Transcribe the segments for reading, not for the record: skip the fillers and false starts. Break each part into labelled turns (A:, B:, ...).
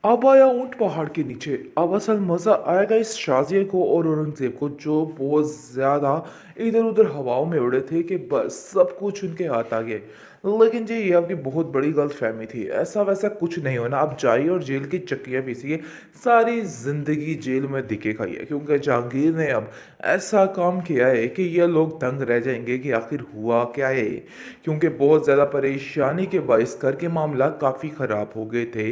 A: अब आया ऊँट पहाड़ के नीचे। अब असल मज़ा आएगा इस शाज़िया को और औरंगज़ेब को, जो बहुत ज़्यादा इधर-उधर हवाओं में उड़े थे कि बस सब कुछ उनके हाथ आ गए। लेकिन जी ये आपकी बहुत बड़ी गलतफ़हमी थी। ऐसा-वैसा कुछ नहीं होना। आप जाइए और जेल की चक्कियाँ पीसिए। सारी ज़िंदगी जेल में धक्के खाइए, क्योंकि जहांगीर ने अब ऐसा काम किया है कि ये लोग दंग रह जाएँगे कि आखिर हुआ क्या है? क्योंकि बहुत ज़्यादा परेशानी के बाइस घर के मामला काफ़ी ख़राब हो गए थे।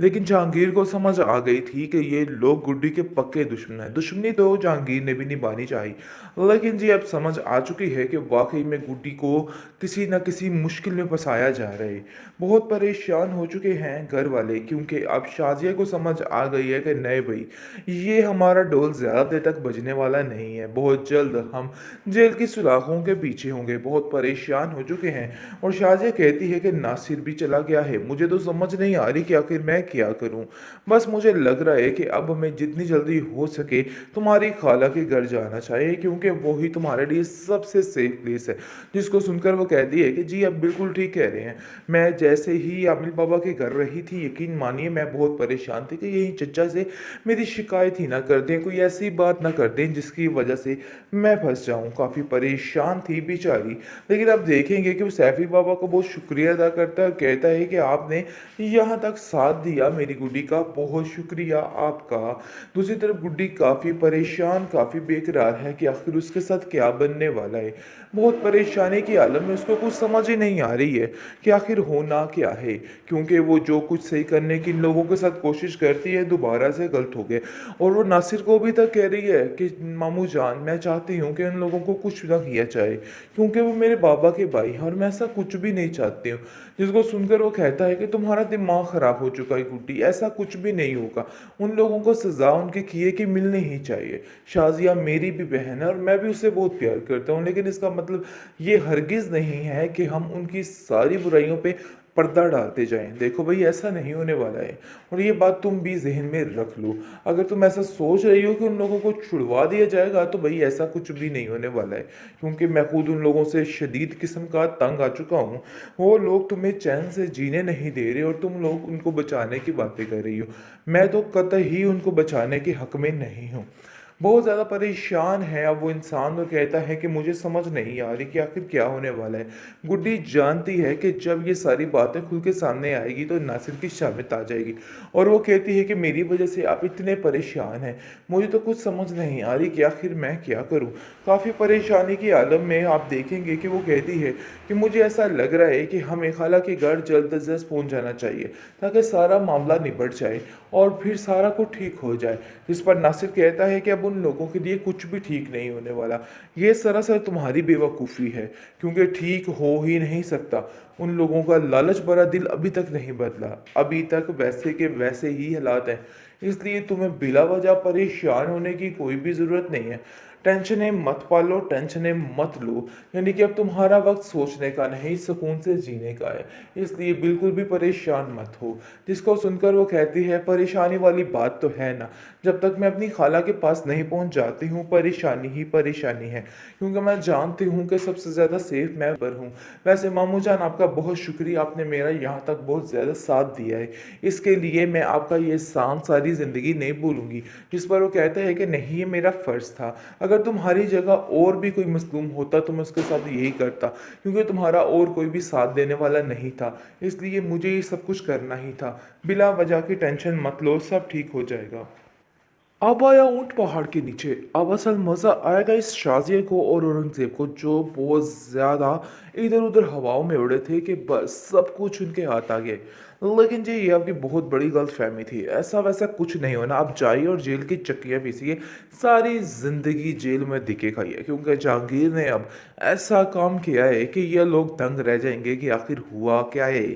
A: लेकिन जहांगीर को समझ आ गई थी कि ये लोग गुड्डी के पक्के दुश्मन हैं। दुश्मनी तो जहांगीर ने भी निभानी चाहिए, लेकिन जी अब समझ आ चुकी है कि वाकई में गुड्डी को किसी न किसी मुश्किल में फंसाया जा रहा है। बहुत परेशान हो चुके हैं घर वाले, क्योंकि अब शाजिया को समझ आ गई है कि नहीं भाई, ये हमारा ढोल ज़्यादा देर तक बजने वाला नहीं है। बहुत जल्द हम जेल की सुलाखों के पीछे होंगे। बहुत परेशान हो चुके हैं। और शाजिया कहती है कि नासिर भी चला गया है। मुझे तो समझ नहीं आ रही कि आखिर मैं क्या करूं। बस मुझे लग रहा है कि अब हमें जितनी जल्दी हो सके तुम्हारी खाला के घर जाना चाहिए, क्योंकि वो ही तुम्हारे लिए सबसे सेफ प्लेस है। जिसको सुनकर वो कहती है कि जी आप बिल्कुल ठीक कह रहे हैं। मैं जैसे ही आमिर बाबा के घर रही थी, यकीन मानिए मैं बहुत परेशान थी कि यही चचा से मेरी शिकायत ही ना कर दें, कोई ऐसी बात ना कर दें जिसकी वजह से मैं फंस जाऊं। काफ़ी परेशान थी बेचारी। लेकिन अब देखेंगे कि वो सैफी बाबा को बहुत शुक्रिया अदा करता है और कहता है कि आपने यहाँ तक साथ दिया मेरी गुड्डी का, बहुत शुक्रिया आपका। दूसरी तरफ गुड्डी काफ़ी परेशान, काफ़ी बेकरार है कि आखिर उसके साथ क्या बनने वाला है। बहुत परेशानी की हालत में उसको कुछ समझ ही नहीं आ रही है कि आखिर होना क्या है, क्योंकि वो जो कुछ सही करने की इन लोगों के साथ कोशिश करती है दोबारा से गलत हो गए। और वो नासिर को भी तक कह रही है कि मामू जान, मैं चाहती हूँ कि उन लोगों को कुछ ना किया जाए, क्योंकि वो मेरे बाबा के भाई हैं और मैं ऐसा कुछ भी नहीं चाहती हूँ। जिसको सुनकर वो कहता है कि तुम्हारा दिमाग खराब हो चुका है गुड्डी, ऐसा कुछ भी नहीं होगा। उन लोगों को सजा उनके किए की मिलनी ही चाहिए। शाजिया मेरी भी बहन है और मैं भी उसे बहुत प्यार करता हूँ, लेकिन इसका मतलब ये हरगिज़ नहीं है कि हम उनकी सारी बुराइयों पे पर्दा डालते जाएं। देखो भाई, ऐसा नहीं होने वाला है। और ये बात तुम भी जहन में रख लो। अगर तुम ऐसा सोच रही हो कि उन लोगों को छुड़वा दिया जाएगा, तो भाई ऐसा कुछ भी नहीं होने वाला है, क्योंकि मैं खुद उन लोगों से शदीद किस्म का तंग आ चुका हूँ। वो लोग तुम्हें चैन से जीने नहीं दे रहे और तुम लोग उनको बचाने की बातें कर रही हो। मैं तो कतई उनको बचाने के हक में नहीं हूँ। बहुत ज़्यादा परेशान है अब वो इंसान और कहता है कि मुझे समझ नहीं आ रही कि आखिर क्या होने वाला है। गुड्डी जानती है कि जब ये सारी बातें खुल के सामने आएगी तो नासिर की शामित आ जाएगी, और वो कहती है कि मेरी वजह से आप इतने परेशान हैं। मुझे तो कुछ समझ नहीं आ रही कि आखिर मैं क्या करूं। काफ़ी परेशानी की आलम में आप देखेंगे कि वो कहती है कि मुझे ऐसा लग रहा है कि हमें खाला के घर जल्द अज जल्द पहुँच जाना चाहिए, ताकि सारा मामला निबट जाए और फिर सारा कुछ ठीक हो जाए। जिस पर नासिर कहता है कि अब उन लोगों के लिए कुछ भी ठीक नहीं होने वाला। ये सरासर तुम्हारी बेवकूफ़ी है, क्योंकि ठीक हो ही नहीं सकता। उन लोगों का लालच भरा दिल अभी तक नहीं बदला। अभी तक वैसे के वैसे ही हालात हैं। इसलिए तुम्हें बिला वजह परेशान होने की कोई भी ज़रूरत नहीं है। टेंशनें मत पालो, टेंशनें मत लो। यानी कि अब तुम्हारा वक्त सोचने का नहीं, सुकून से जीने का है। इसलिए बिल्कुल भी परेशान मत हो। जिसको सुनकर वो कहती है, परेशानी वाली बात तो है ना, जब तक मैं अपनी खाला के पास नहीं पहुंच जाती हूँ परेशानी ही परेशानी है, क्योंकि मैं जानती हूँ कि सबसे ज़्यादा सेफ मैं पर हूँ। वैसे मामू जान, आपका बहुत शुक्रिया, आपने मेरा यहाँ तक बहुत ज़्यादा साथ दिया है। इसके लिए मैं आपका ये एहसान सारी ज़िंदगी नहीं भूलूंगी। जिस पर वो कहता है कि नहीं, ये मेरा फ़र्ज़ था। अगर तुम्हारी जगह और भी कोई मज़लूम होता तो मैं उसके साथ यही करता, क्योंकि तुम्हारा और कोई भी साथ देने वाला नहीं था। इसलिए मुझे ये सब कुछ करना ही था। बिला वजह की टेंशन मत लो, सब ठीक हो जाएगा। अब आया ऊँट पहाड़ के नीचे। अब असल मज़ा आएगा इस शाज़िया को और औरंगज़ेब को, जो बहुत ज़्यादा इधर-उधर हवाओं में उड़े थे कि बस सब कुछ उनके हाथ आ गए। लेकिन जी ये आपकी बहुत बड़ी गलतफ़हमी थी। ऐसा-वैसा कुछ नहीं होना। आप जाइए और जेल की चक्कियाँ पीसिए। सारी ज़िंदगी जेल में धक्के खाइए, क्योंकि जहांगीर ने अब ऐसा काम किया है कि ये लोग दंग रह जाएँगे कि आखिर हुआ क्या है?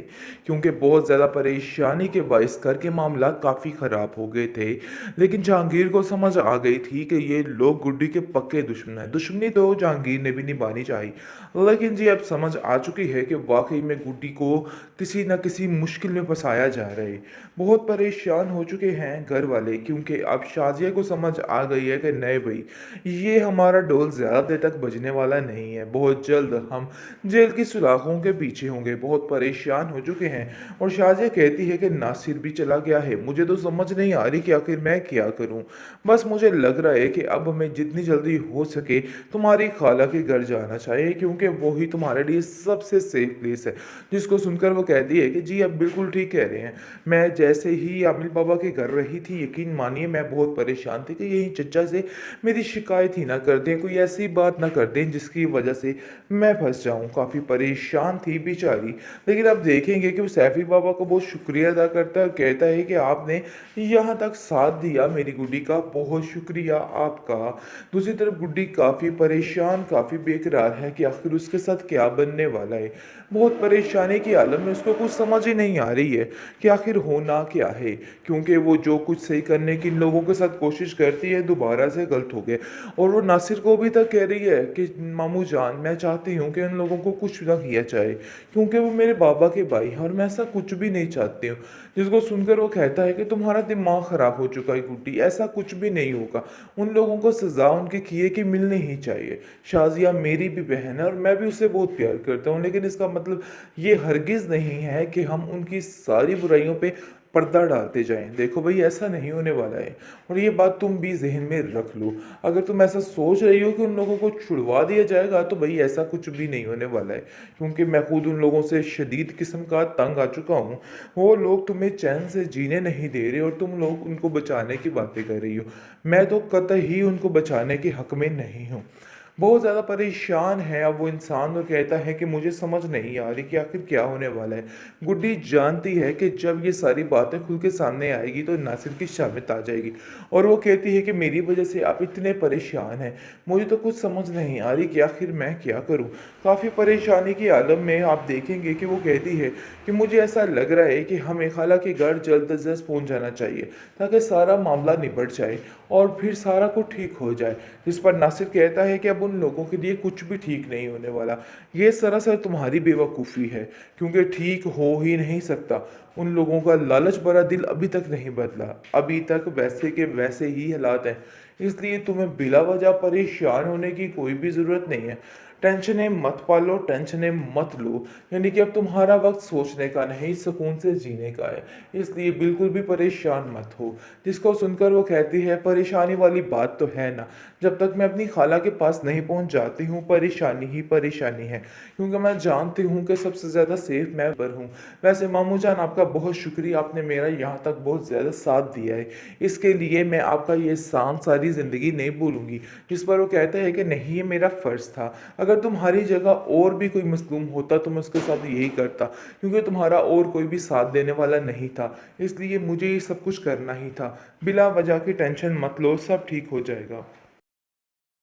A: क्योंकि बहुत ज़्यादा परेशानी के बाइस घर के मामला काफ़ी ख़राब हो गए थे। लेकिन जहांगीर को समझ आ गई थी कि ये लोग गुड्डी के पक्के दुश्मन हैं। दुश्मनी तो जहांगीर ने भी निभानी चाहिए, लेकिन जी अब समझ आ चुकी है कि वाकई में गुड्डी को किसी न किसी मुश्किल में फंसाया जा रहा है। बहुत परेशान हो चुके हैं घर वाले, क्योंकि अब शाज़िया को समझ आ गई है कि नहीं भई, ये हमारा ढोल ज़्यादा देर तक बजने वाला नहीं है। बहुत जल्द हम जेल की सुलाखों के पीछे होंगे। बहुत परेशान हो चुके हैं और शाज़िया कहती है कि नासिर भी चला गया है। मुझे तो समझ नहीं आ रही कि आखिर मैं क्या करूँ? बस मुझे लग रहा है कि अब हमें जितनी जल्दी हो सके तुम्हारी खाला के घर जाना चाहिए, क्योंकि वो ही तुम्हारे लिए सबसे सेफ प्लेस है। जिसको सुनकर वो कहती है कि जी आप बिल्कुल ठीक कह रहे हैं। मैं जैसे ही आमिर बाबा के घर रही थी, यकीन मानिए मैं बहुत परेशान थी कि यही चचा से मेरी शिकायत ही ना कर दें, कोई ऐसी बात ना कर दें जिसकी वजह से मैं फंस जाऊं। काफ़ी परेशान थी बेचारी। लेकिन अब देखेंगे कि वो सैफी बाबा को बहुत शुक्रिया अदा करता है और कहता है कि आपने यहाँ तक साथ दिया मेरी गुड्डी का, बहुत शुक्रिया आपका। दूसरी तरफ गुड्डी काफ़ी परेशान, काफ़ी बेकरार है कि आखिर उसके साथ क्या बनने वाला है। बहुत परेशानी की हालत में उसको कुछ समझ ही नहीं आ रही है कि आखिर होना क्या है, क्योंकि वो जो कुछ सही करने की इन लोगों के साथ कोशिश करती है दोबारा से गलत हो गए। और वो नासिर को भी तक कह रही है कि मामू जान, मैं चाहती हूँ कि उन लोगों को कुछ ना किया जाए, क्योंकि वो मेरे बाबा के भाई हैं और मैं ऐसा कुछ भी नहीं चाहती हूँ। जिसको सुनकर वो कहता है कि तुम्हारा दिमाग खराब हो चुका है गुड्डी, ऐसा कुछ भी नहीं होगा। उन लोगों को सजा उनके किए की मिलनी ही चाहिए। शाज़िया मेरी भी बहन है और मैं भी उसे बहुत प्यार करता हूँ, लेकिन इसका मतलब ये हरगिज़ नहीं है कि हम उनकी सारी बुराइयों पे पर्दा डालते जाएं। देखो भाई, ऐसा नहीं होने वाला है और ये बात तुम भी जहन में रख लो। अगर तुम ऐसा सोच रही हो कि उन लोगों को छुड़वा दिया जाएगा, तो भाई ऐसा कुछ भी नहीं होने वाला है, क्योंकि मैं खुद उन लोगों से शदीद किस्म का तंग आ चुका हूँ। वो लोग तुम्हें चैन से जीने नहीं दे रहे और तुम लोग उनको बचाने की बातें कर रही हो। मैं तो कतई उनको बचाने के हक में नहीं हूँ। बहुत ज़्यादा परेशान है अब वो इंसान और कहता है कि मुझे समझ नहीं आ रही कि आखिर क्या होने वाला है। गुड्डी जानती है कि जब ये सारी बातें खुल के सामने आएगी तो नासिर की शामित आ जाएगी और वो कहती है कि मेरी वजह से आप इतने परेशान हैं, मुझे तो कुछ समझ नहीं आ रही कि आखिर मैं क्या करूं। काफ़ी परेशानी की आलम में आप देखेंगे कि वो कहती है कि मुझे ऐसा लग रहा है कि हमें खाला के घर जल्द अज जल्द पहुँच जाना चाहिए, ताकि सारा मामला निबट जाए और फिर सारा कुछ ठीक हो जाए। जिस पर नासिर कहता है कि अब उन लोगों के लिए कुछ भी ठीक नहीं होने वाला। ये सरासर तुम्हारी बेवकूफ़ी है, क्योंकि ठीक हो ही नहीं सकता। उन लोगों का लालच भरा दिल अभी तक नहीं बदला, अभी तक वैसे के वैसे ही हालात हैं। इसलिए तुम्हें बिला वजह परेशान होने की कोई भी ज़रूरत नहीं है। टेंशनें मत पालो, टेंशनें मत लो, यानी कि अब तुम्हारा वक्त सोचने का नहीं, सुकून से जीने का है। इसलिए बिल्कुल भी परेशान मत हो। जिसको सुनकर वो कहती है, परेशानी वाली बात तो है ना, जब तक मैं अपनी खाला के पास नहीं पहुंच जाती हूँ परेशानी ही परेशानी है, क्योंकि मैं जानती हूँ कि सबसे ज़्यादा सेफ मैं पर हूँ। वैसे मामू जान, आपका बहुत शुक्रिया, आपने मेरा यहाँ तक बहुत ज़्यादा साथ दिया है। इसके लिए मैं आपका ये एहसान सारी ज़िंदगी नहीं भूलूंगी। जिस पर वो कहता है कि नहीं, ये मेरा फ़र्ज़ था। अगर तुम्हारी जगह और भी कोई मज़लूम होता तो मैं उसके साथ यही करता, क्योंकि तुम्हारा और कोई भी साथ देने वाला नहीं था। इसलिए मुझे ये सब कुछ करना ही था। बिला वजह की टेंशन मत लो, सब ठीक हो जाएगा।